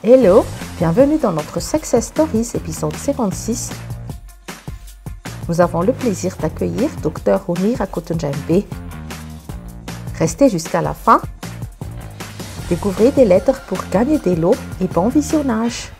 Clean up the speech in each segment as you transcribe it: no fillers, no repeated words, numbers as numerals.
Hello, bienvenue dans notre Success Stories épisode 56. Nous avons le plaisir d'accueillir Dr Roni Rakotondjembe. Restez jusqu'à la fin. Découvrez des lettres pour gagner des lots et bon visionnage.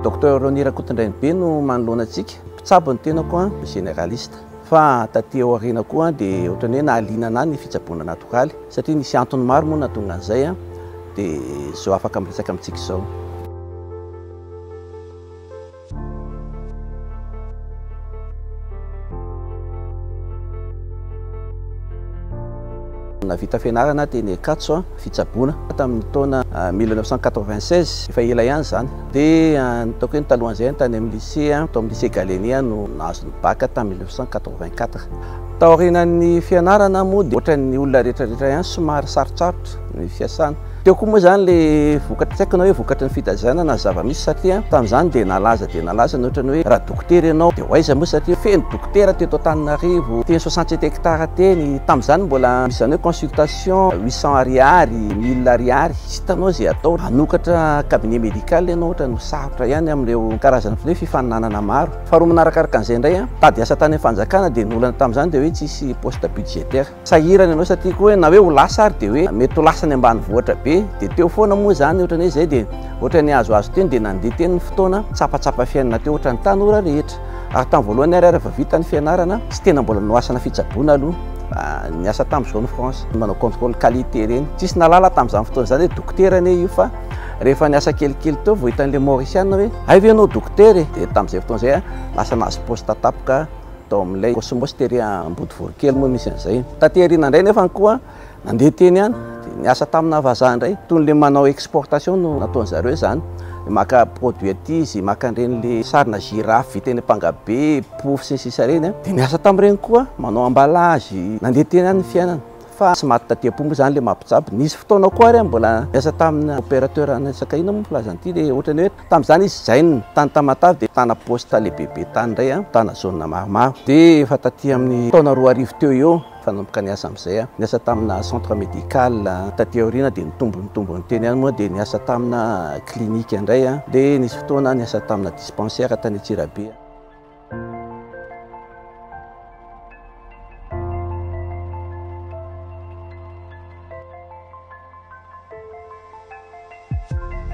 Dr Roni Rakotondjembe no manoloana antsika. Mpitsabo ny tenako a généraliste. Fa taty aoriana koa dia ohatrany hoe nahaliana ny fitsaboana natoraly satria nisy antony maro moa nahatonga an'izay a dia zao afaka miresaka amintsika izao. Navita fianarana teny Ankatso fitsaboana tamin'ny taona 1996 efa ela ihany zany dia nitaoko hoe talohan'izay tany amin'ny lycée tao amin'ny lycée Galenia no nahazo ny bac tamin'ny 1984. Taorian'ny fianarana moa dia ohatran'ny olona rehetrarehetra ihany somary sarotsarotra ny fiasana. Teo koa moa zany le vokatra tsy haiko na hoe vokatra ny fitazana na zava-misy satria tamin'izany dia nalaza ny ohatrany hoe raha dokotera ianao dia hoaiza moa satria feno dokotera teto Antananarivo teny 67 hectares teny tamin'izany mbola misy zany hoe consultation 800 ariary 1000 ariary tsy hitanao zay atao hanokatra cabinet médical ianao ohatrany misarotra ihany amin'ireo karazana fifaninanana maro. Faharoa manarakaraka an'izay indray a tady asa tany amin'ny fanjakana dia nolana tamin'izany dia hoe tsisy poste budgétaire sahirana ianao satria koa hoe na hoe ho lasa ary dia hoe mety ho lasa ny ambanivohitra be dia teo foana moa zany ohatrany hoe zay dia ohatrany azoazo teny dia nandeha teny ny fotoana tsapatsapa fiainana teo ohatrany tanora rehetra ary tamin'ny voalohany ary rehefa vita ny fianarana tsy tena mbola noasana fitsaboana aloha niasa tamin'ny zone France manao contrôle qualité reny tsisy nalala tamin'izany fotoana zany hoe dokotera ane io fa rehefa niasa kelikely teo vao hitan'le maorisiana hoe aive ianao dokotera dia tamin'izay fotoana zay lasa nahazo poste tapoka tao amin'ilay Cosmos tery Ambodivory kely moa misy an'izay. Taty aoriana indray nefa koa nandeha teny ihany niasa tamina vazaha indray toy le manao exportation no nataon'zareo zany maka produit aty izy maka an'iren'le sarina girafe vita eny Ampangabe pofy sy ny sisa reny dia niasa tamin'ireny koa manao emballage nandeha teny ihany ny fiainana fa tsy maty taty-po moa zany le mampitsabo. Nisy fotoana koa ary mbola niasa tamin'ny opérateur anasaka ina moa filazany ity dia ohatrany hoe tamin'izany izy zainy tany Tamatavy dia tana poste lehibe tany indray tana zone maromaro dia efa taty amin'ny taona 2000 teo eo fanomboka niasa amin'izay niasa tamina centre médical taty aoriana dia nitombo teny ihany moa dia niasa tamina clinique indray dia nisy fotoana niasa tamina dispensaire tany Antsirabe.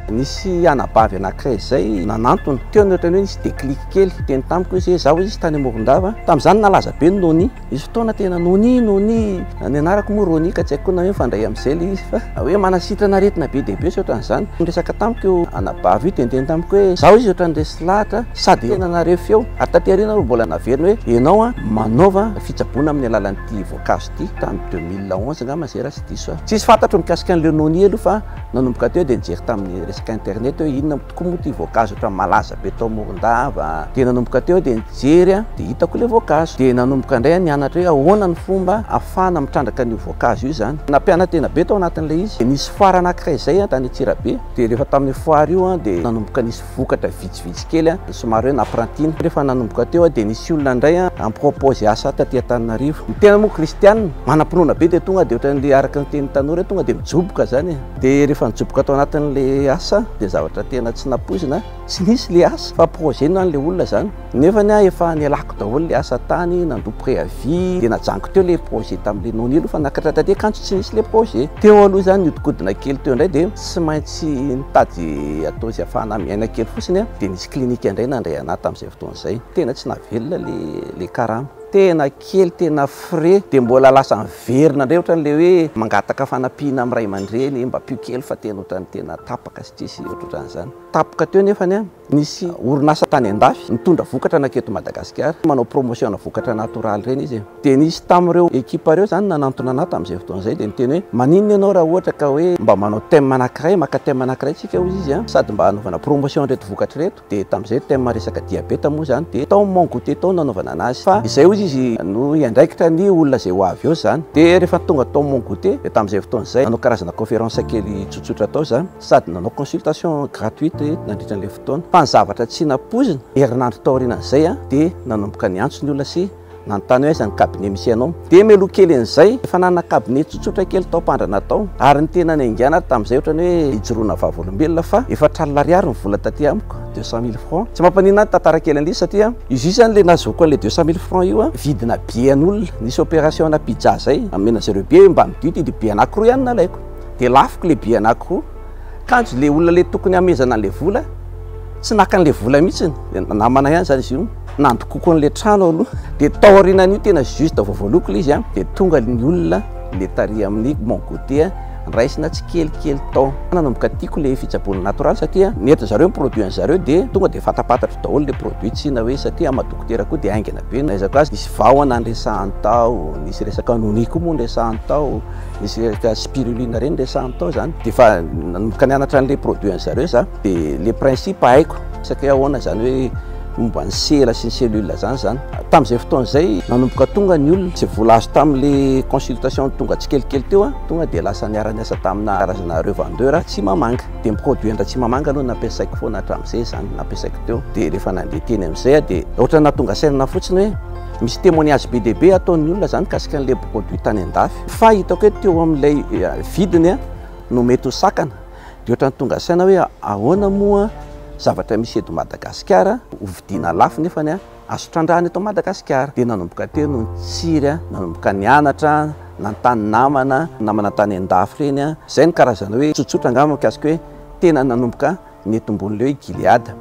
Nisy anabavy anankiray zay nanantony teo ny ohatrany hoe nisy déclic kely teny tamiko izy zaho izy tany Morondava tamin'izany nalaza be ny Noni izy fotoana tena Noni ny anarako moa Roni ka tsy haiko na hoe mifandray amin'izay le izy fa hoe manasitrana aretina be dehibe sy ohatran'izany miresaka tamiko io anabavy io teniteny tamiko hoe zaho izy ohatran'ny resy lahatra sady nanareo feo ary taty aoriana mbola naveriny hoe ianao manaova fitsaboana amin'ny alalan'ity voankazo ity tamin'ny 2011 angamba zay raha tsy diso tsisy fantatro mikasika an'le Noni aloha fa nanomboka teo dia nijery tamin'ny resaka internet hoe inona tokoa moa ty voankazo ohatran'ny malaza be tao Morondava dia nanomboka teo dia nijery dia hitako le voankazo dia nanomboka indray nianatra hoe ahoana ny fomba ahafahana mitrandraka an'io voankazo io zany nampiana tena be tao anatin'ilay izy. Nisy foara anankiray zay tany Antsirabe dia rehefa tamin'ny foara io dia nanomboka nisy vokatra vitsivitsy kely somary hoe naprantina rehefa nanomboka teo dia nisy olona indray ampropose asa taty Antananarivo ny tena moa kristianina manam-pinoana be dia tonga dia ohatran'le araka ny teny tanora tonga dia mijoboka zany dia rehefa nijoboka tao anatin'le asa dia zavatra tena tsy napoizina tsy nisy le asa fa projet no an'le olona zany nefa efa nialako daholo le asa tany nandro préavis dia najango teo le projet tamin'le Noni aloha fa nakatra taty kanto tsy nisy le projet teo aloha zany niodikodina kely teo indray dia tsy maintsy nitady atao izay ahafahana miaina kely fotsiny dia nisy klinika indray nandray anahy tamin'izay fotoana izay tena tsy navelona le karama tena kely tena frais dia mbola lasa miverina indray ohatran'le hoe mangataka fanampiana amin'ny ray aman-dreny mba pio kely fa tena ohatrany tena tapaka sy tsisy ohatran'izany tapoka teo nefany nisy orinasa tany Andafy mitondra vokatra naketo Madagasikara manao promotion na vokatra natoraly reny izy dia nisy tamin'ireo ekipa reo zany nanantona anahy tamin'izay fotoana izay dia niteny hoe maninona ianao raha ohatra ka hoe mba manao thème anankiray maka thème anankiray tsika hoy izy sady mba hanaovana promotion reto vokatra reto dia tamin'izay thème resaka diabeta moa zany dia tao mon goûter tao nanaovana anazy fa izay koza izy no iandraikitra ny olona zay ho avy eo zany. Dia rehefa tonga tao Mongote dia tamin'izay fotoana izay nanao karazana conférence kely tsotsotra tao zany, sady nanao consultation gratuite nandritran'ilay fotoana. Fa ny zavatra tsy nampozina herinandro tao aorianan'izay dia nanomboka niantso ny olona sy nanontany hoe aiza ny cabinet misy anao. Dia meloha kely an'izay efa nanana cabinet tsotsotra kely tao Ampandrana tao, ary ny tena naingana tamin'izay ohatrany hoe hijoroana vavolombelona fa efa 4 ariary ny vola taty amiko, 200 000 francs. Tsy mampanina ny tantara kely an'ilay satria izy zany le nazoko an'ilay 200 000 francs io vidina bian'olona nisy opération na pizza zay amena zareo be mba midio dia be anankiroa ihany nalaiko. Dia lafiko le be anankiroa, kanjo le olona le tokony hamezana an'ilay vola tsy naka an'ilay vola mihitsy, namana ihany zany izy io, nandokoko an'ilay trano aloha. Dia tao aorianan'io tena juste voavoaloko le izy dia tonga ny olona le tary amin'ny Mongote raisina tsy kelikely tao. Nanomboka tiako le fitsaboana natoraly satria nety zareo produit an'zareo dia tonga dia fatapatatra daholo le produit, tsy na hoe satria amadokotera koa dia aingana be. Naizako azy nisy vahona andresahany tao, nisy resaka nonico moa andresahany tao, nisy resaka spiruline reny andresahany tao zany. Dia fa nanomboka nianatra an'le produit an'zareo za dia le principe haiko satria ahoana zany hoe momba ny sela sy ny cellule zany. Tamin'izay fotoana izay nanomboka tonga ny olona tsy vola azo tamin'le consultation tonga tsy kelikely teo tonga dia lasa niara-niasa tamina karazana revendeur tsy mamanga. Dia produit andra tsy mamanga aloha nampiasaiko foana hatramin'izay zany nampiasaiko teo. Dia rehefa nandeha teny amin'izay dia ohatra natonga sainana fotsiny hoe misy témoignage be dia be ataon'ny olona zany kasika an'ilay produit tany an-dafy, fa hitako hoe teo amin'ilay vidiny no mety ho sakana. Dia ohatra ny tonga saina hoe ahoana moa zavatra misy eto Madagasikara hovidiana lafo nefa azo trandrahana eto Madagasikara. Dia nanomboka teo no tsiry nanomboka nianatra, nantany namana tany an-dafy reny zay ny karazana hoe tsotsotra angamba mikasika hoe tena nanomboka ny eto ambony le hoe Gilead.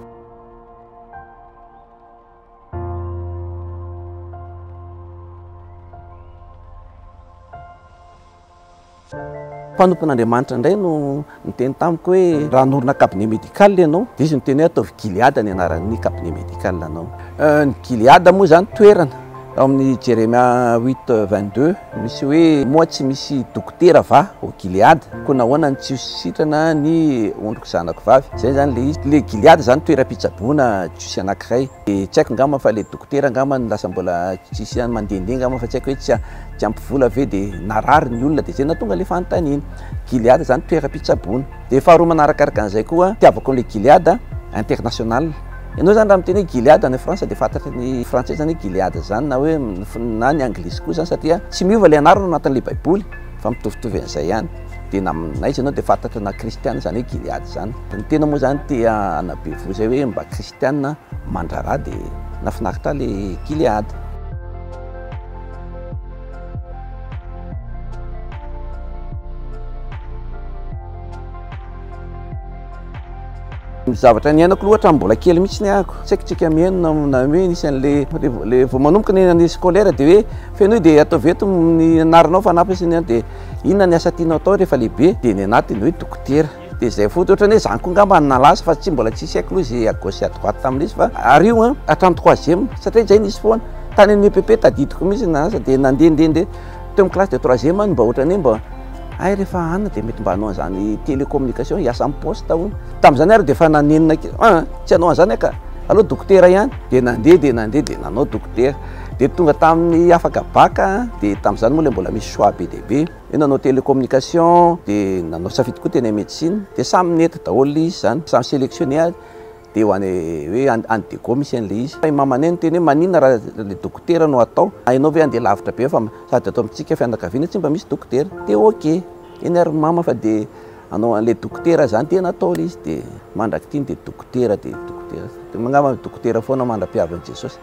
Mpanompon'Andriamanitra indray no niteny tamiko hoe raha norona cabinet médical ianao dia izy niteny hoe ataovy Gilead ny anaran'ny cabinet médical anao. Ny Gilead moa zany toerana ao amin'ny Jeremia 8:22 misy hoe moa tsy misy dokotera va au Gilead, koa nahoana ny tsy sitrana ny ondriko zanako vavy. Zay zany le izy. Le Gilead zany toeram-pitsaboana tsisy anankiray. Tsy haiko ngamba fa le dokotera ngamba lasa mbola tsisy mandehandeha ngamba fa tsy haiko hoe tsy ampivola ve dia narary ny olona dia zay natonga le fanontaniana. Gilead zany toeram-pitsaboana. Dia faharoa manarakaraka an'izay koa tiavako le Gilead international. Ianao zany raha miteny hoe Gilead any France dia fantatra ny frantsay zany hoe Gilead zany na hoe na ny anglisy koa zany satria tsy miova le anarana anatin'le baiboly fa mitovitovy an'izay ihany. Dia naizy ianao dia fantatra na kristiana zany hoe Gilead zany. Ny tena moa zany tia anabevo zay hoe mba kristiana mandrara dia nafinaritra le Gilead. Zavatra niainako loatra mbola kely mihitsy ny ahako, tsy haiko tsika mihaino na hoe nisy an'le vao manomboka ny année scolaire dia hoe feno dia atao veto ny anaranao fa nampiasany dia inona ny asa tianao atao rehefa lehibe dia ny anatiny hoe dokotera. Dia zay foto ohatrany hoe zany koa ngamba nalaza fa tsy mbola tsisy haiko loha izay à gauche à droite tamin'izy fa ario hatramin'ny 3e satria zay nisy foana tany amin'ny EPP tadidiko mihitsy nasa dia nandehandeha teo amin'ny classe de 3e mba ohatrany hoe mba ay rehefa anona dia mety mba hanao an'izany télécommunication hiasa amin'ny poste hono. Tamin'izany ary dia efa nanenina tsy hanao an'izany aka aloha dokotera ihany. Dia nandeha dia nanao dokotera. Dia tonga tamin'ny afaka baka dia tamin'izany moa le mbola misy choix be dia be hoe nanao télécommunication dia nanao safidy koa teny médecine. Dia samy nety daholo izy zany, samy sélectionné dia ho any hoe andego misy an'le izy. Mamanay no teny hoe maninona raha le dokotera no atao, hainao hoe andeha lavitra be fa sady atao amintsika fianakaviana tsy mba misy dokotera. Dia ok eny ary mama fa dia anao an'le dokotera zany tena atao le izy dia mandraky tiny dia dokotera dia mangamba dokotera foana mandra-piavan'i Jesosy.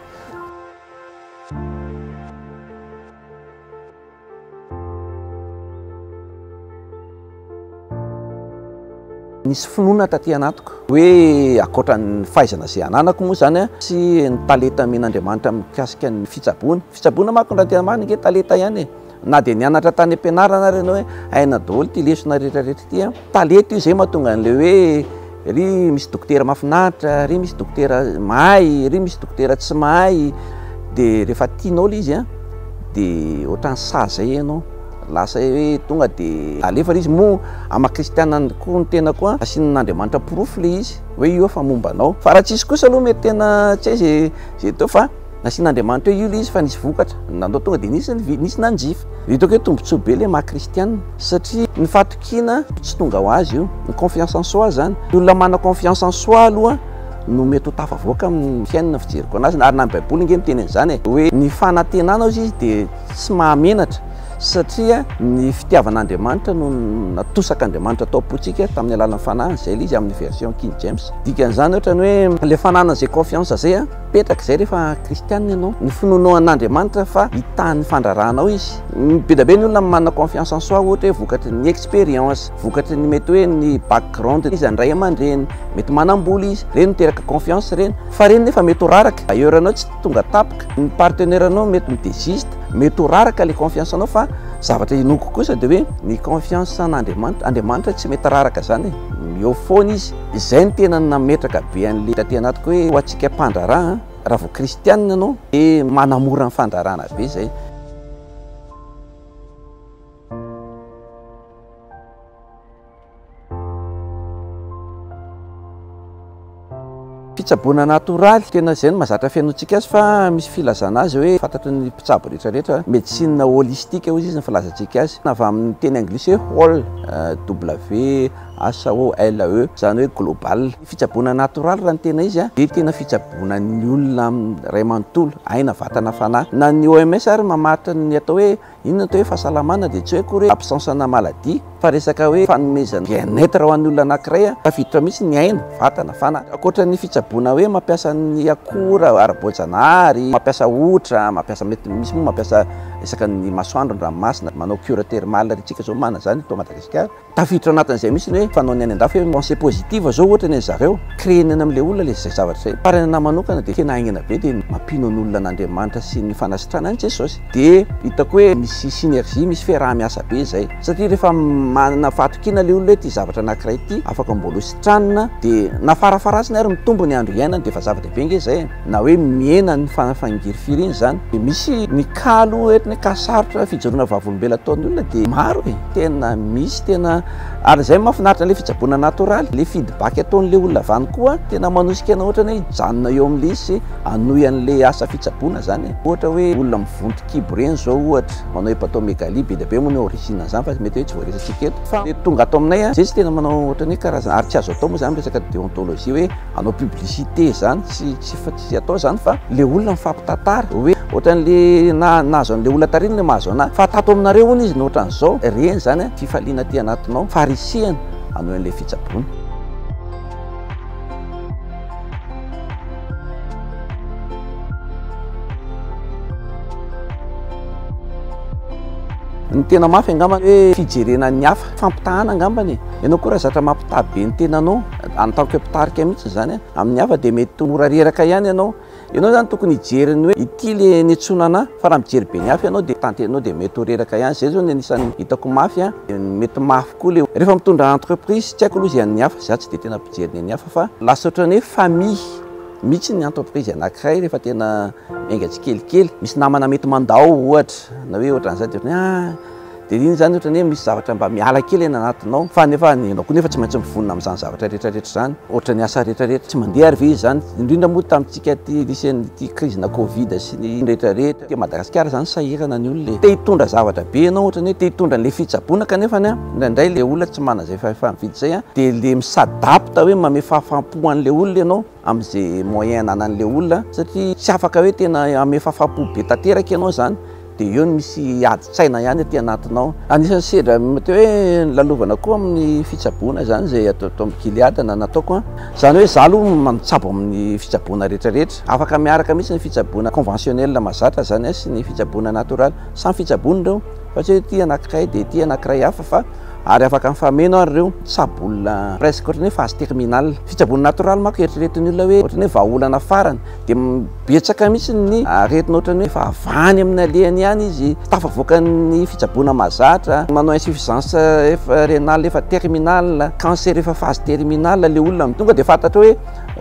Nisy finoana taty anatiko hoe akoatra ny fahaizana izay ananako moa zany sy ny talenta men'Andriamanitra mikasika ny fitsaboana manko raha tena marina nge talenta ihany na dia nianatra tany am-pianarana ary ianao hoe aina daholo ty lesona rehetrarehetra ty talenta io zay mahatonga an'le hoe ry misy dokotera mahafinaritra, ry misy dokotera mahay, ry misy dokotera tsy mahay. Dia rehefa tianao le izy dia ohatrany saza ianao lasa hoe tonga dia alefa izy moa ama-kristiana koa ny tena koa asian'Andriamanitra porofo le izy hoe io fa momba anao. Fa raha tsisy kosa aloha mety tena tsy hay zay teo fa nasian'Andriamanitra hoe io le izy fa nisy vokatra nandao tonga dia nisy nanjifa. Hitako hoe tombontsoa be le maha-kristianina satria ny fahatokiana tsy tonga ho azy io, ny confiance en soi zany. Ny olona mana confiance en soi aloha no mety ho tafavoaka amin'ny fiainana fijeriko anazy, ary na ny baiboly nge miteny an'izany hoe ny fanantenana izy dia tsy mahamenatra satria ny fitiavan'Andriamanitra no natosak'Andriamanitra tao am-pontsika tamin'ny alalan'ny fanahy, zay le izy amin'ny version King James. Dikan'izany ohatra ny hoe le fananana zay confiance zay petraka zay rehefa kristianina ianao, ny finonoan'Andriamanitra fa hitahan'ny fandrarahanao izy. Be da be ny olona manana confiance en soi ohatra hoe vokatry ny expérience, vokatry ny mety hoe ny background izy andray aman-dreny, mety manam-bola izy, reny miteraka confiance reny, fa reny nefa mety ho raraka, aioranao tsy tonga tapaka, ny partenaire anao mety midésiste, mety ho raraka le confiance anao, fa zavatra inoko kosa dia hoe ny confiance an'Andriamanitra, Andriamanitra tsy mety raraka zany, eo foana izy. Izay ny tena nametraka be an'le tatỳ anatiko hoe ho antsika mpandraraha raha vao kristianina anao dia manamora ny fandrarana be zay. Fitsaboana natoraly tena zay no mahazatra fiainontsika azy, fa misy filazana azy hoe fantatry ny mpitsabo rehetrarehetra médecine holistique hozy izy ny filazantsika azy, avy amin'ny teny anglisy hoe WHOLE zany hoe global. Fitsaboana natoraly raha ny tena izy dia tena fitsaboana ny olona ray manontolo, aina vatana fanahy. Na ny OMS ary mamaritra ny atao hoe inona atao hoe fahasalamana dia tsy hoe akory absence na maladie, fa resaka hoe fanomezana bien-être ho an'ny olona anankiray, tafiditra mihitsy ny aina vatana fanahy. Ankoatra ny fitsaboana hoe mampiasa ny akora ara-boajanahary, mampiasa otra, mampiasa mety misy moa mampiasa resaka ny masoandro, ny ranomasina, manao cure thermale ritsika zao mana zany to Madagasikara. Tafiditra anatin'izay mihitsy ny hoe fanao ny any an-dafy hoe pensée positive zao ohatra ny zareo créenina amin'ilay olona le zay zavatra zay. Farany ana manokana dia tena aingana be dia mampino ny olona an'Andriamanitra sy ny fanasitrana an'i Jesosy. Dia hitako hoe misy synergie, misy fiaraha-miasa be zay, satria rehefa manana fahatokiana le olona hoe ty zavatra anankiray ty afaka mbola hositranina dia nafarafaratsiny ary mitombo ny andro iainana, dia fa zava-dehibe nge zay, na hoe miena ny fangiry-firy iny zany. Dia misy ny kalo ohatry ny kasarotra fijoroana vavolombela ataon'ny olona dia maro tena misy tena, ary zay mahafinaritra le fitsaboana natoraly, le feedback ataon'le olona avany koa tena manosika na ohatra ny hoe janona eo amin'le izy hanohy an'le asa fitsaboana zany. Ohatra hoe olona mivonto kibo reny zao ohatra manao hepatomégalie, be dia be moa ny origine zany, fa mety hoe tsy voaresantsika eto, fa tonga atao aminay zay tsy tena manao ohatra ny hoe karazana, ary tsy azo atao moa zany resaka déontologie hoe hanao publicité zany, tsy atao zany, fa le olona mifampitantara hoe ohatran'le nahazo an'le olona tariny le mahazo anahy, fa tato aminareo hono izy nohatran'izao, reny zany fifaliana ty anatinao, farisihana hanao an'le fitsaboana. Ny tena mafy angambany hoe fijerena ny hafa, fampitahana angambany. Ianao koa raha zatra mampitaha be ny tenanao en tant que mpitarika mihitsy zany amin'ny hafa dia mety mora reraka ihany ianao. Ianao zany tokony hijeriny hoe ity le niantsoana anahy, fa raha mijery be ny hafa ianao dia tantenao dia mety ho reraka ihany. Zay zao ny anisan'ny hitako mafy, mety mafy koa le rehefa mitondra entreprise, tsy haiko aloha izay ny hafa, za tsy dia tena mpijery ny hafa, fa lasa ohatran'ny hoe famille mihitsy ny entreprise anankiray rehefa tena enga tsikelikely, misy namana mety mandao ohatra, na hoe ohatran'izay dia iny zany ohatran'ny hoe misy zavatra mba miala kely eny anatinao, fa nefa ianao koa nefa tsy maintsy mivonona amin'izany zavatra rehetrarehetra zany, ohatra ny asa rehetrarehetra tsy mandeha ary ve izy zany, indrindra moa tamintsika ty lisen'ity crise na covid sy ny rehetrarehetra ty Madagasikara zany sahirana ny olona te hitondra zavatra be ianao, ohatran'ny hoe te hitondra an'le fitsaboana, kanefa indraindray le olona tsy mana zay fahavidy zay dia le misadapta hoe manome fahafaham-po an'le olona ianao amin'izay moyen anan'le olona, satria tsy afaka hoe tena ame fahafaham-po be tanteraka ianao zany, dia eo no misy adi-tsaina ihany aty anatinao. Anisan'ny sedra mety hoe lalovana koa amin'ny fitsaboana zany zay atao amin'ny Gilead na nataoko zany hoe za aloha manitsabo amin'ny fitsaboana rehetrarehetra, afaka miaraka mihitsy ny fitsaboana conventionnel mazatra zany sy ny fitsaboana natoraly, samy fitsaboana ireo, fa tsy hoe ty anankiray dia ty anankiray hafa, fa ary afaka mifameno ary ireo tsabolona presque ohatran'ny hoe phase terminale. Fitsaboana natoraly manko eritreretin'ny olona hoe ohatran'ny hoe vahaolana farany dia betsaka mihitsy ny aretina ohatran'ny hoe fa avany amin'ny alehany ihany izy, tafavoaka ny fitsaboana mazatra, manao insuffisance rénale efa terminale, cancer efa phase terminale, le olona tonga dia fantatra hoe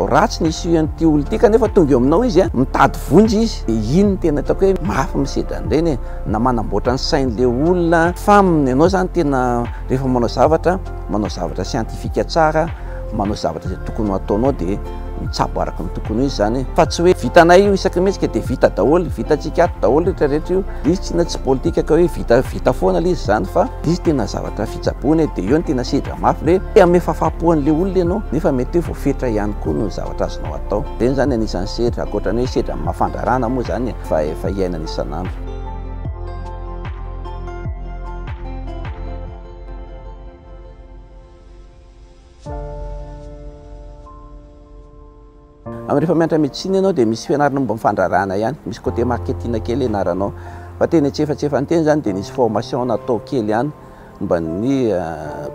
ratsy nisy an'ity olona ity, kanefa tonga eo aminao izy mitady vonjy izy. Dia iny tena hitako hoe mafy misedra an'ireny na manamboatra ny sain'le olona, fa ianao zany tena rehefa manao zavatra scientifique tsara, manao zavatra zay tokony ataonao dia mitsabo araka ny tokony izy zany fa tsy hoe vitanay io isaky mihetsika dia vita daholo vitantsika ato daholo rehetrarehetra io izy tsy na tsy politika ka hoe vita foana le izy zany fa izy tena zavatra fitsaboana dia eo ny tena sedra mafy le ame fahafapoan'le olona ianao nefa mety hoe voafetra ihany koa no zavatra azonao atao reny zany anisan'ny sedra akoatrany hoe sedra mafandrarana moa zany fa efa iainana isan'andro. Amin'ny rehefa mianatra médecine ianao dia misy fianarana momba mifandrarana ihany, misy côté marketing kely ianaranao fa tena etsefatsefany teny zany dia nisy formation natao kely ihany momba ny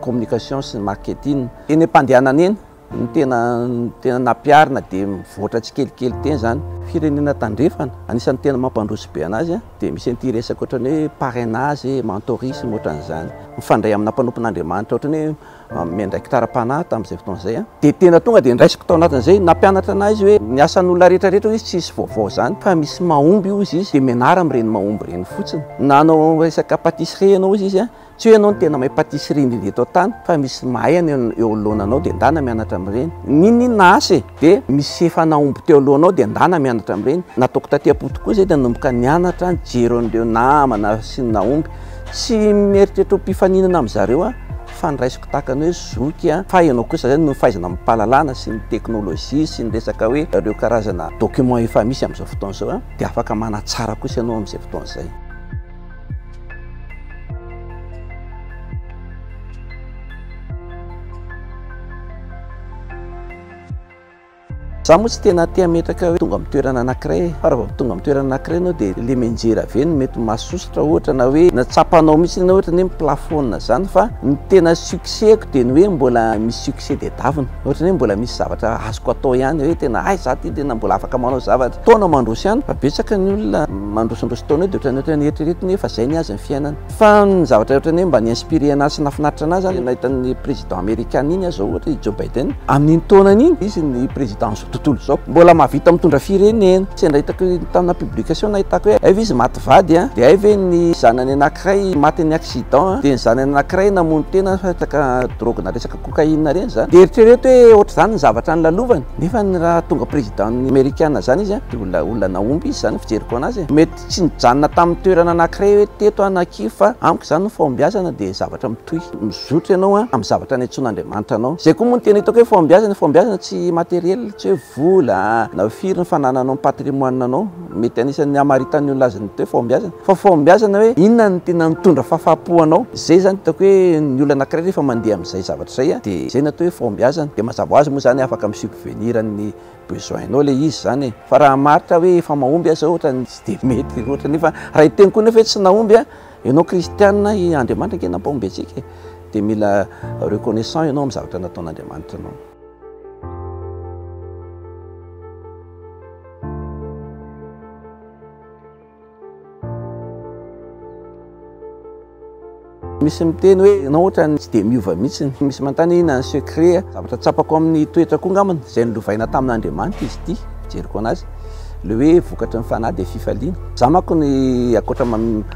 communication sy marketing. Eny am-pandehanana eny ny tena nampiarina dia mivoatra tsikelikely teny zany firenena tandrefana anisan'ny tena mampandroso be anazy dia misy an'ity resaka ohatrany hoe parrainage mentorisme ohatran'izany mifandray amina mpanompon'Andriamanitra ohatrany hoe miandraiky tara-panahy tamin'izay fotoana izay dia tena tonga dia niraisiko tao anatin'izay nampianatra anazy hoe ny asan'olona rehetrarehetra izy tsisy vaovao zany fa misy mahomby io izy dia mianara amin'ireny mahomby ireny fotsiny nanao resaka patisserie ianao izy tsy hoe ianao no tena mahay patisserie indrindra eto an-tany fa misy mahay eo alohananao dia ndana mianatra amin'ireny ninona na asa dia misy efa nahomby teo alohanao dia ndana mianatra amin'ireny nataoko taty am-poto izay dia nanomboka nianatra nijery an'ireo namana sy ny nahomby tsy mieritreritra ho mpifaninana amin'izareo fa niraisiko tahaka ny hoe zoky fa ianao kosa zany no fahaizana mipahalalana sy ny teknôlôjia sy ny resaka hoe ireo karazana document efa misy amin'izao fotoana izao dia afaka manatsara kosa ianao amin'izay fotoana izay. Za moa tsy tena tia metraka hoe tonga amin'ny toerana anankiray fa raha tonga amin'ny toerana anankiray ianao dia le menjera avy eny mety mahasosotra ohatra na hoe natsapanao mihitsy na ohatra ny hoe plafona zany fa ny tena succès-ko dia ny hoe mbola misy succès dia davina ohatra ny hoe mbola misy zavatra azoko atao ihany hoe tena za ty tena mbola afaka manao zavatra taona mandroso ihany fa betsaka ny olona mandrosondroso taona hoe dia ohatra ny eritreretiny hoe fa zay ny azy ny fiainana fa ny zavatra ohatra ny hoe mba ni-inspiré anazy sy nafinaritra anazy zany nahitan'ny président américain iny zao ohatra Joe Biden amin'iny taonany iny izy ny président tontolo zao mbola mahavita mitondra firenena tsy andra hitako tamina publication nahitako hoe aiva izy maty vady dia aiva ny zanany anankiray maty ny accident dia ny zanany anankiray namono tena resaka drogue na resaka cocaïne reny zany dia eritrereto hoe ohatra zany ny zavatra ny lalovany nefa ny raha tonga président américain zany izy dia olona nahomby izy zany fijeriko anazy mety tsy nijanona tamin'ny toerana anankiray hoe teto anakio fa amiko zany ny fombiazana dia zavatra mitohy mizotra ianao amin'ny zavatra ny antsoan'Andriamanitra anao zay koa moa ny tena hitako hoe fombiazana tsy materiel tsy hoe vola na firy ny fanananao ny patrimoine anao mety anisan'ny hamaritan'ny olona azy ny toe fombiazana fa fombiazana hoe inona ny tena mitondra fahafapo anao zay zany hitako hoe ny olona anankiray rehefa mandeha amin'izay zavatra zay dia zay natao hoe fombiazana dia mazava ho azy moa zany afaka misubvenir ny besoin-nao le izy zany fa raha maritra hoe efa mahomby aza ohatra tsy dia mety ohatra nefa raha iteny koa nefa tsy nahomby ianao kristianina Andriamanitra ke nampahomby antsika dia mila reconnaissant ianao amin'ny zavatra nataon'Andriamanitra anao. Misy miteny hoe ianao ohatra tsy dia miova mihitsy misy manontany inona ny secret zavatra tsapako amin'ny toetra koa ngamana izay nilovaina tamin'Andriamanitra izy ity jeriko anazy le hoe vokatra ny fanahy dia fifaliana za manko ny akoatra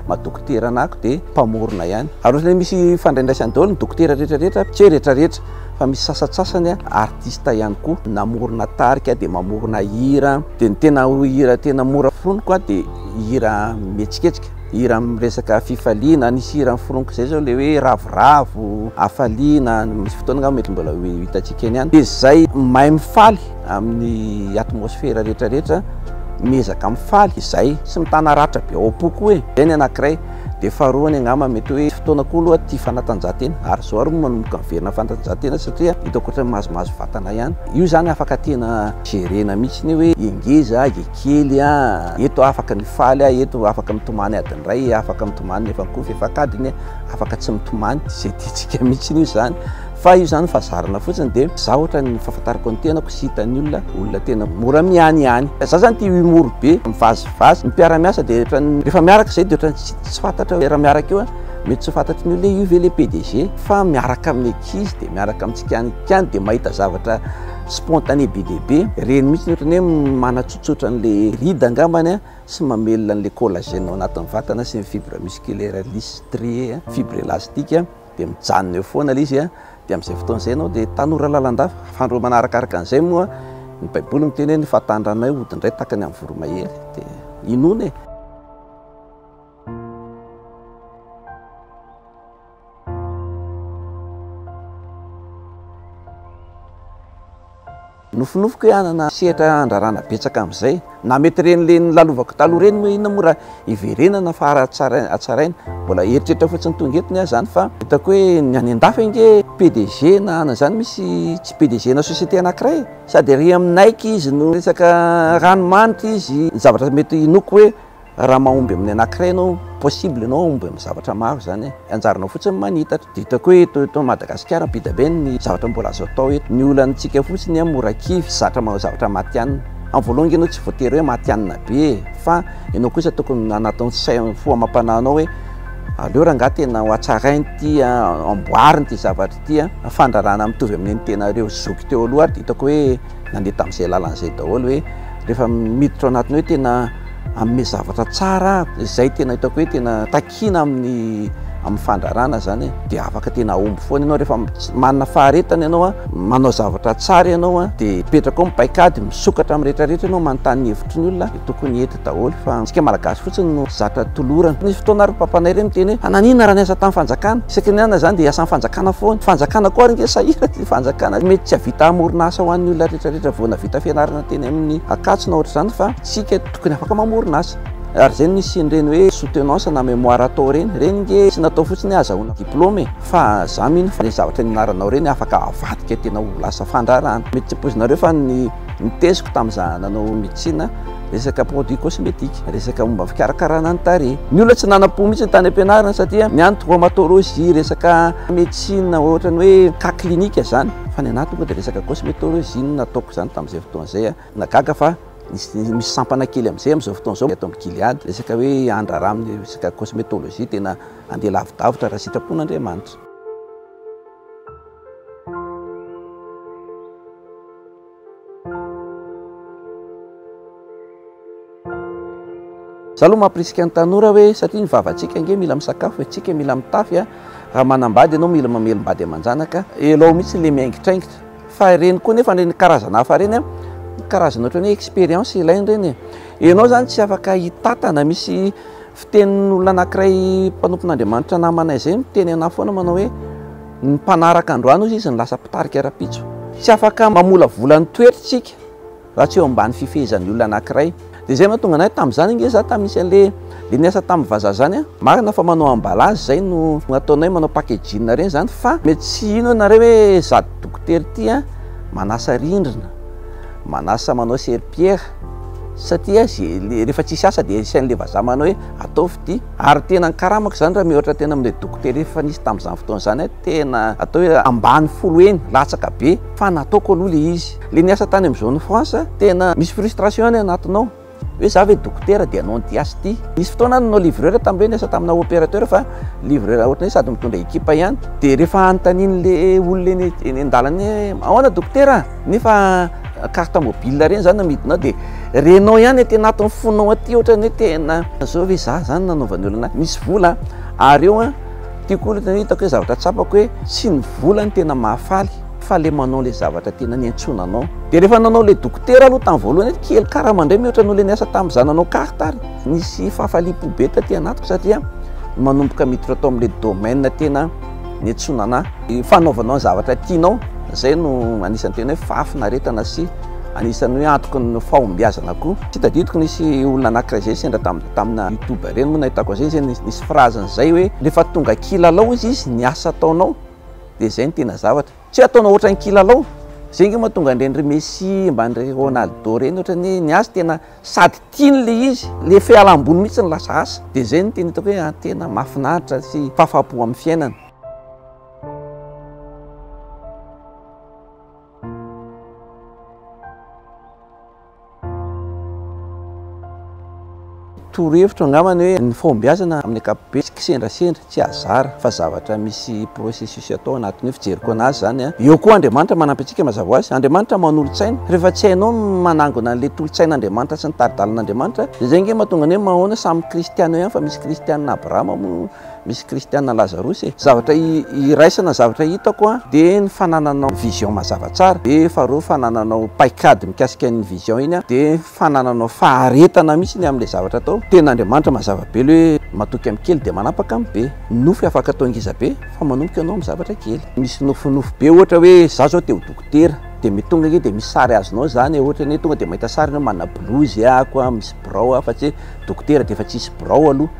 madokotera anako dia mpamorona ihany ary ohatra misy fandraindraisany daholo ny dokotera rehetrarehetra tsy hoe rehetrarehetra fa misy sasatsasany artista ihany koa namorona tarika dia mamorona hira dia ny tena hira tena mora foroniko dia hira mihetsiketsika hira resaka fifaliana nisy hira foroniko zay zao le hoe ravoravo afaliana misy fotoana nga mety mbola hitantsika eny ihany dia zay mahay mifaly amin'ny atmosfera rehetrarehetra miezaka mifaly izay sy mitana ratra be ao am-poko hoe zay ny anankiray dia faharoany angamba mety hoe fotoana koa aloha tia fanatanjahantena ary zao ary manomboka miverina fanatanjahantena satria hitako ohatra mahazomahazo vatana ihany io zany afaka tena gerena mihitsy ny hoe ingeza ekely eto afaka ny faly eto afaka mitomany adiny ray afaka mitomany nefa koa fefakadiny afaka tsy mitomany zay tiantsika mihitsy io zany fa io zany fazarana fotsiny dia za ohatra ny fahafantarako ny tenako sy hitan'ny olona tena mora mianyany za zany tia humour be mivazivazy mipiara-miasa dia rehefa miaraka zay dia ohatra tsy fantatra hoe raha miaraka io mety tsy fantatry ny olona io ve le PDG fa miaraka amin'ny ankizy dia miaraka amintsikanikany dia mahita zavatra spontané be dehibe reny mihitsy ohatra ny hoe manatsotsotra n'le ride angambany sy mamelona n'le collagène ao anatin'ny vatana sy ny fibre musculaire listré fibre élastique dia mijanona eo foana le izy dia amin'izay fotoana izay ianao dia tanora lalandava fandro manarakaraka an'izay moa ny baiboly miteny hoe ny fahatandranay odindray takany amin'ny voromahery dia inona e. Nofinofiko hoe anana sehatra andrarana betsaka amin'izay na mety reny le lalovako taloha reny moa inona mora iverenana fa atsaraina mbola eritreritra fotsiny tonga etony aho zany fa hitako hoe ny any an-dafa inge PDG na anazany misy tsy PDG na société anankiray sady ry aminaiky izy no resaka ranomanitra izy zavatra mety inoko hoe raha mahomby amin'ny anankiray anao possible anao omby amin'ny zavatra maro zany anjaranao fotsiny manitatra dia hitako hoe eto Madagasikara bida be ny zavatra mbola azo atao eto ny olantsika fotsiny a mora kivy zavatra matianina amin'ny voalohany ianao tsy voatery hoe matianina be fa ianao kosa tokony anatin'ny saina fo amam-panahinao hoe aleo raha ngaha tena ho atsarainy ty amboariny ty zavatra ty fandrarana mitovy amin'ny tenareo zoky teo aloha ary hitako hoe nandeha tamin'izay lalan'izay daholo hoe rehefa miditra ao anatiny hoe tena amin'ny zavatra tsara izay tena hitako hoe tena takina amin'ny fandrarana zany dia afaka tena omby foana ianao rehefa manana faharetana ianao manao zavatra tsara ianao dia petraka ao mipaikady misokatra amin'ny rehetrarehetra ianao manontany hevitry ny olona tokony ety daholo fa tsika malagasy fotsiny no zatra tolorana. Nisy fotoana ary papanay reny miteny hoe ananina raha niasa tamin'ny fanjakana isaky ny ana zany dia asan'ny fanjakana foana fanjakana koa ary nge sahira ty fanjakana mety tsy havita amorona asa ho an'ny olona rehetrarehetra voana vita fianarana teny amin'ny akatso na ohatra zany fa tsika tokony afaka mamorona asa ary zay nisy ireny hoe soutenance na mémoire atao reny nge tsy natao fotsiny azahoana diplôme fa za mino fa le zavatra nianaranao reny afaka avadika tena ho lasa fandrarana mety tsy pozinareo fa ny teziko tamin'iza nanao médecine resaka produit cosmétique resaka momba fikarakarana ny tarehy ny olona tsy nanam-po mihitsy ny tany am-pianarana satria ny any traumatologie resaka médecine ohatrany hoe cas clinique zany fa ny anaty moa dia resaka cosmétologie nataoko zany tamin'izay fotoana zay nagaga fa misy sampana kely amin'izay amin'izao fotoana izao eto amin'ny Gilead resaka hoe andrarà amin'ny resaka cosmétologie tena andeha lavidavitra raha sitrapon'Andriamanitra. Za aloha mampirisika ny tanora hoe satria ny vavantsika nge mila misakafo antsika mila mitafy raha manambady ianao mila mamelombady aman-janaka elao mihitsy le miaingitraingitra fa reny koa nefa reny karazana hafa reny karazana ohatrany hoe expérience ilainy reny ianao zany tsy afaka hitatana misy fitenin'olona anankiray mpanompon'Andriamanitra namanay zay miteny anahy foana manao hoe ny mpanaraka androany izy ny lasa mpitarika rapitso tsy afaka mamola volan'ny toetritsika raha tsy eo ambany fifehezan'ny olona anankiray dia zay mahatonga anay tamin'izany nge za tamin'isy an'le niasa tamin'ny vazaha zany marina fa manao emballage zay no ataonay manao packaging reny zany fa mety tsy ino nareo hoe zady dokotera ty manasa rindrina manasa manao serpillère satria rehefa tsisy asa dia isain'le vazaha manao hoe ataovy ty ary tena nikaramako zany raha mihoatra tena amin'le dokotera efa nisy tamin'izany fotoana zany tena atao hoe ambany folo eny latsaka be fa nataoko aloha le izy le niasa tany amin'ny zone France tena misy frustration any anatinao hoe za ve dokotera dia anao ny asa ty nisy fotoana nanao livreur tamin'ireo niasa tamina opérateur fa livreur ohatrany hoe sady mitondra ekipa ihany dia rehefa anontanian'le olona eny an-dalana hoe ahoana dokotera nefa carte mobile reny zany namidinao dia renao ihany tena atin'ny fonao aty ohatrany hoe tena zao ve za zany nanaovan'ny olona misy vola ary eo tiako olona hitako hoe zavatra tsapako hoe tsy ny vola ny tena mahafaly fa le manao le zavatra tena niantsonanao dia rehefa nanao le dokotera aloha tamin'ny voalohany kely karaha mandray mihoatra no le niasa tamin'izany nanao carte ary nisy fahafalipo be taty anatiko satria manomboka miditra atao amin'le domaine tena niantsonana fanaovanao ny zavatra tianao zay no anisan'ny tena hoe fafinaretana sy anisan'ny hoe antoko ny fahombiazana koa tsy tadidiko nisy olona anankiray zay sendra tamina YouTube reny moa nahitako zay nisy phrase zay hoe rehefa tonga kilalao izy niasa ataonao dia zay ny tena zavatra tsy ataonao ohatran'ny kilalao zay nge mahatonga ndrendry Messi mbandry Ronaldo reny ohatrany hoe ny asa tena sady tiany le izy le fialam-boly mihitsy ny lasa asa dia zay ny tena hitako hoe tena mahafinaritra sy fahafapo amin'ny fiainana. Torohevitra angambany hoe ny fahombiazana amin'ny ankapobeny tsy kisendrasendra tsy azara fa zavatra misy processus atao anatiny hoe fijeriko anazy zany eo koa Andriamanitra manampy antsika mazava ho azy Andriamanitra manolo-tsaina rehefa tsy hainao manangona an'le tolo-tsain'Andriamanitra sy ny taridalin'Andriamanitra zay nge mahatonga ny hoe mahoana samy kristiana ihany fa misy kristianina Abrahama moa misy Christiana Lazarus zavatra iraisana zavatra hitako a dia ny fanananao vision mazava tsara, dia faharoa fanananao paikady mikasika ny vision iny a, dia fanananao faharetana mihitsy ny amin'ilay zavatra atao. Ten'Andriamanitra mazava be hoe matoky amin'ny kely dia manapaka amin'ny be. Nofy afaka atao ngiza be fa manomboka ianao amin'ny zavatra kely. Misy nofinofy be ohatra hoe za zao te ho dokotera, dia mety tonga ake dia misy sary azonao zany, ohatra ny tonga dia mahita sary manana blouse ako misy birao fa tsy dokotera dia efa tsisy birao aloha,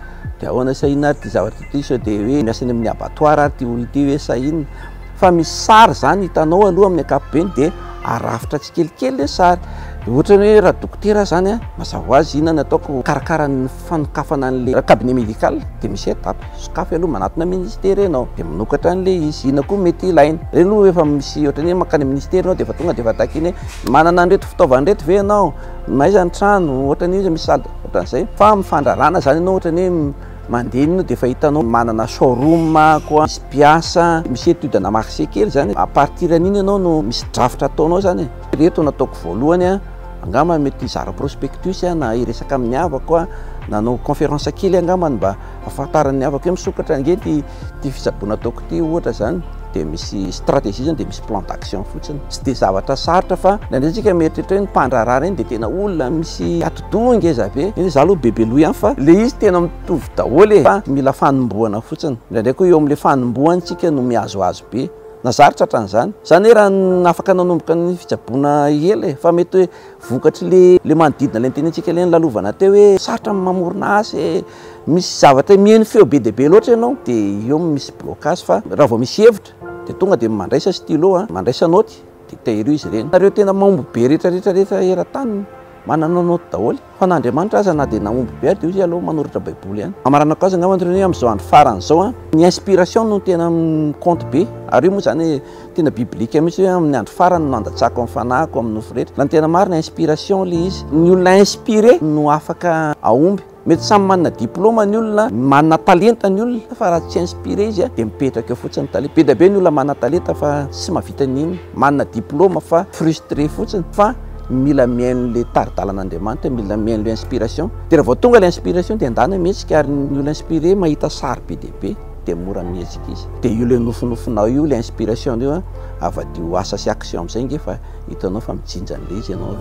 dia ahoana sahina ary ty zavatra ty sao dia hoe miasany amin'ny abattoir ary ty olo ty hoe sahina, fa misy sary zany hitanao aloha amin'ny ankapobeny dia arafitra tsikelikely le sary. Ohatra hoe raha dokotera zany a mazava ho azy inona nataoko karakara ny fanokafana an'le cabinet médical dia misy étape sokafy aloha manatona ministera ianao dia manokatra an'le izy, ina koa mety ilaina reny aloha efa misy ohatra ny makany ministera ianao dia efa tonga dia efa takiny hoe manana an'ireto fitaovana reto ve ianao, maiza ny trano, ohatra ny izy misy sady ohatran'izay. Fa mifandrarana zany ianao ohatra ny mandeha ino dia efa hitanao manana showroom koa, misy piasa, misy étude na marché kely zany. A partir an'iny ianao no misy drafitra ataonao zany. Reto nataoko voalohany a angamba mety zara prospectus na iresaka amin'ny havako a, nanao conférence kely angambany mba ahafantaran'ny havako hoe misokatra ange ty fitsaboana ataoko ty ohatra zany, dia misy stratégie zany dia misy plan d'action fotsiny. Tsy dia zavatra sarotra fa nandraitsika mieritreritra hoe ny mpandrarara iny dia tena olona misy atodoha ngeza be, iny za aloha bebe loha ihany fa le izy tena mitovy daholo fa mila fanomboana fotsiny. Ndraindray koa eo amin'le fanomboantsika no mihazohazo be na zarotra hatran'izany. Zany hoe raha afaka nanomboka ny fitsaboana ela fa mety hoe vokatry le manodidina le ntenentsika le lalovana teo hoe sarotra mamorona asy, misy zavatra mihaino feo be dia be loatra ianao dia eo misy blocage. Fa raha vao misy hevitra dia tonga dia mandraisa stylo mandraisa noty dia tahiry izy ireny. Nareo tena mahomby be rehetrarehetra eran-tany manana noty daholo, fa n'Andriamanitra aza na dia nahomby be ary dia izy aloha manoratra baiboly ihany. Amarana azy angamba ny amin'izao andro farany zao ny inspiration no tena compte be, ary io moa zany tena biblika mihitsy hoe amin'ny andro farany no andatsako amin'ny fanahiko amin'ny nofo rehetra. Raha ny tena marina inspiration le izy, ny olona inspiré no afaka ahomby. Mety samy manana diplôma ny olona, manana talenta ny olona, fa raha tsy inspiré izy dia mipetraka eo fotsiny talenta. Be dia be ny olona manana talenta fa tsy mahavita n'iny, manana diplôma fa frustré fotsiny. Fa mila mihaino le tari-dalan'Andriamanitra, mila mihaino le inspiration. Dia raha vao tonga le inspiration dia andana mihetsika, ary ny olona inspiré mahita sary be dia be dia mora mihetsika izy. Dia io le nofinofinao io le inspiration io avadio asa sy action amin'izay nge fa hitanao fa mijinja an'le izy ianao.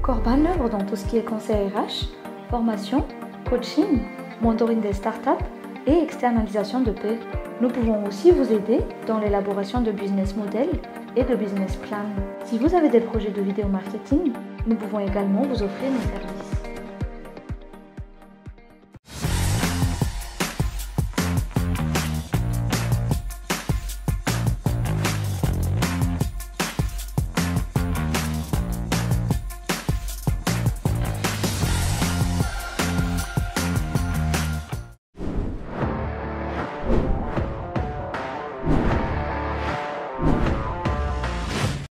Corban œuvre dans tout ce qui est conseil RH, formation, coaching, mentoring des startups et externalisation de paix. Nous pouvons aussi vous aider dans l'élaboration de business models et de business plan. Si vous avez des projets de vidéo marketing, nous pouvons également vous offrir nos services.